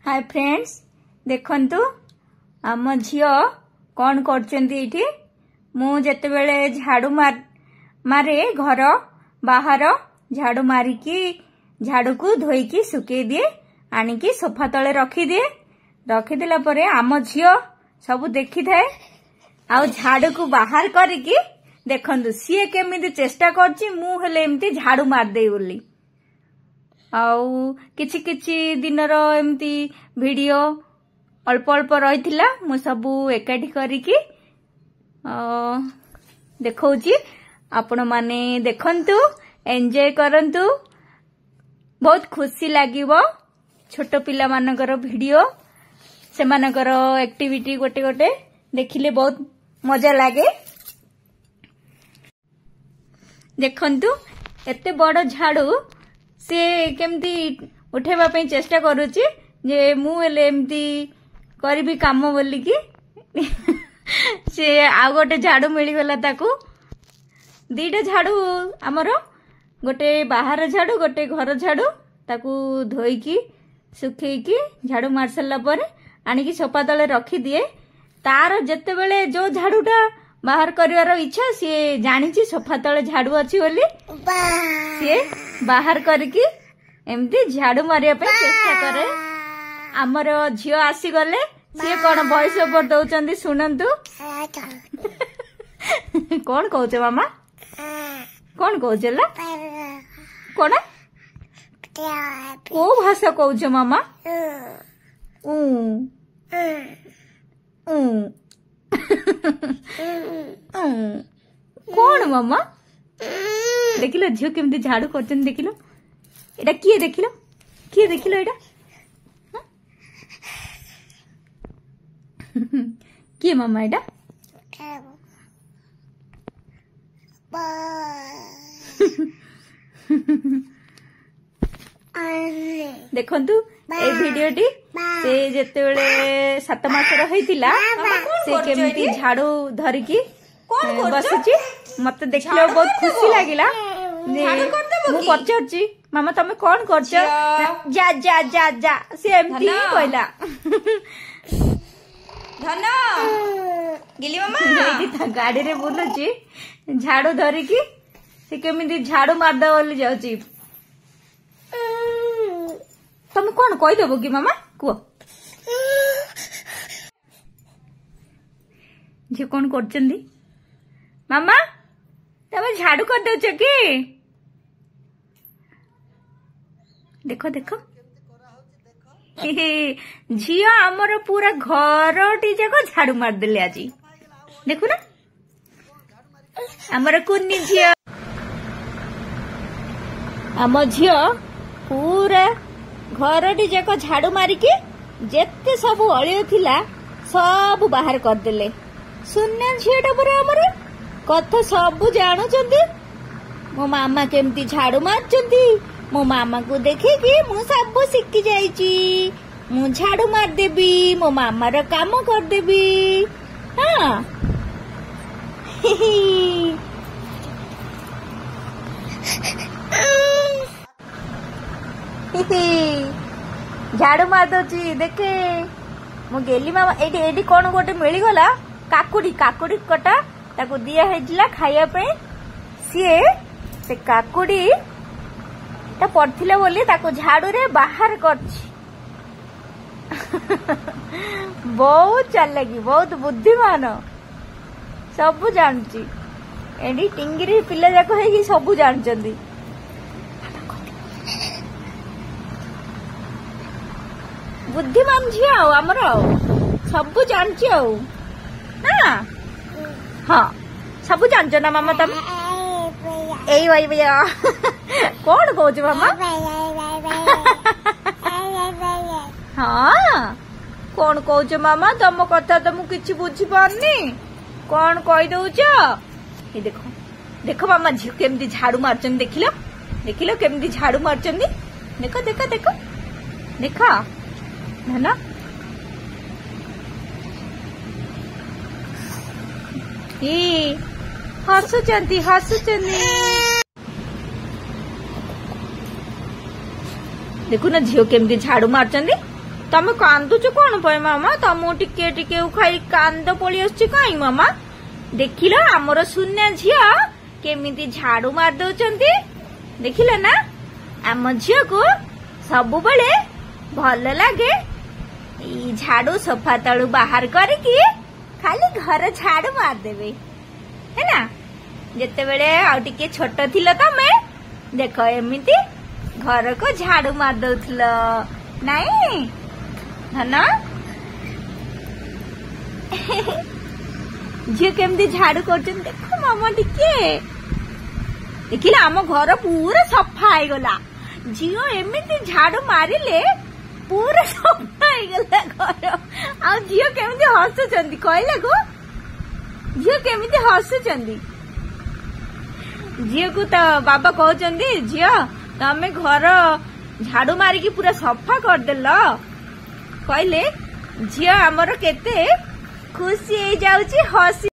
hi friends देखंतु आम झियो कौन करछंती मु जेतेबेले झाड़ू मारे घर बाहर झाड़ू मारिकी झाड़ू को धोईकी सुके दिए आनिकी सोफा तले रखीदेला परे आम झियो सब देखी थाए आउ झाड़ू को बाहर करिकी देखंतु सीए केमिति चेष्टा करछि मु हेले एमती झाड़ू मार देई बोली आउ किछि किछि दिनर एमती वीडियो अल्प अल्प रहिथिला मु सब एकाठी करिकी देखौछि आपण माने देखंतु एन्जॉय करंतु बहुत खुशी लागिवो छोट पिला मानकर वीडियो से मानकर एक्टिविटी गोटे गोटे देखिले बहुत मजा लागे देखंतु एते बड़ झाड़ू से केमती उठेबा पई चेष्टा करूची जे मु एले एमती करबी काम बोलिकी से आ गोटे झाड़ू मिली गला ताकू दीटा झाड़ू हमर गोटे बाहर झाड़ू गोटे घर झाड़ू ताकू धोईकी सुखेईकी झाड़ू मार सरला परे आनिकी सोफा तले रखी दिए तार जत्ते बेले जो झाड़ूटा बाहर करिवार इच्छा सी जानी सोफा तले झाड़ू अच्छी बोली सी बाहर करके एमती झाड़ू मारिया पे चेष्टा करे आमर झियो आसी गले सी कौन वॉइस ओवर दउचंदी सुनंतु कौन कहउछ मामा कौन कहउछला कौन को भाषा कहउछ मामा कौन मामा देखिलो झियो केमती झाड़ू करछन देखिलो एटा किए देखिलो एटा किए मामा एटा देखंतु ए वीडियोटी से जेतेबेले 7 मासर होइतिला से केमती झाड़ू धरिकी बसुची मते देखले बहुत खुशी लागिला मु पचारची मामा तमे कोन करछ जा जा जा जा से एमती कहला धन गिली मामा गाड़ी रे बुलुची झाड़ू धरिकी से केमिति झाड़ू मार दे बोली जाउची तमे कोन कहि देबो कि मामा को जे कोन करचंदी मामा तमे झाड़ू कर दउछ कि देखो देखो झियो हमर पूरा घरटी जाको झाड़ू मार देले आजी देखु ना हमर कुन्नी झियो हम झियो पूरा घरटी जाको झाड़ू मारिकी जेते सब अलियो थिला सब बाहर कर देले सुन्ना झियोटा पर हमर कथा सब जानुचंदी मो मामा केमती झाड़ू मारचंदी मो मामा को देखिकी मु सब शिखी जाइची मु झाड़ू मार देबी मो मामा रो काम कर देबी हां झाड़ू मार दोची देखे मु गेली मामा एडी एडी कोन गोटे मिली गला काकुडी काकुडी कटा ताको दिया हेजिला खाइया पे सीए से काकुडी ता पड़थिले बोली ताको झाड़ू रे बाहर करछि बहुत चालाकी बहुत बुद्धिमान सब जानछि एडी टिंगिरी पिल्ला जाको हेगी सब जानचंदी बुद्धिमान झियो हमर सब जानछि ना हाँ सब जानछ ना मामा तम एई भाई भैया कौन कहछ मामा हाँ कौन कहछ मामा तम कथा तो मु किछि बुझी पारनी कौन कहि दउछ ए देखो देखो मामा झियो केमती झाड़ू मारचन देखिलो देखिलो केमती झाड़ू मारचन देखो देखो देखो देखा ना हसुचंती देखु ना झियो केमती झाड़ू मारचंदी तमे कांदुच कौन पे मामा तुम टिके टिके खाई कांद पड़ी आसुची कहीं मामा देखिल आमर सुन्या झिया केमिति झाड़ू मार दउचंती देखिल ना आम झिया को सबु बळे भल लागे झाड़ू सोफा तलू बाहर करके खाली घर झाड़ू मार देबे है ना जेते बेले आ टिके छोट थिलो तमे देख एमिति घर को झाड़ू मार दउथलो नहीं धन झियो केमती झाड़ू करछन देखो मामा टिके देखिला आम घर पूरा सफा हो गला झियो एमिति झाड़ू मारिले पूरा सफा हो गला घर आ झियो केमती हसुचंदी कहले को झियो केमती हसुचंदी झियो को तो बाबा कहउचंदी झियो तमे घर झाड़ू मारिकी पूरा सफा करदेल कहले झियो आमर केते खुशी हो जाउची हसी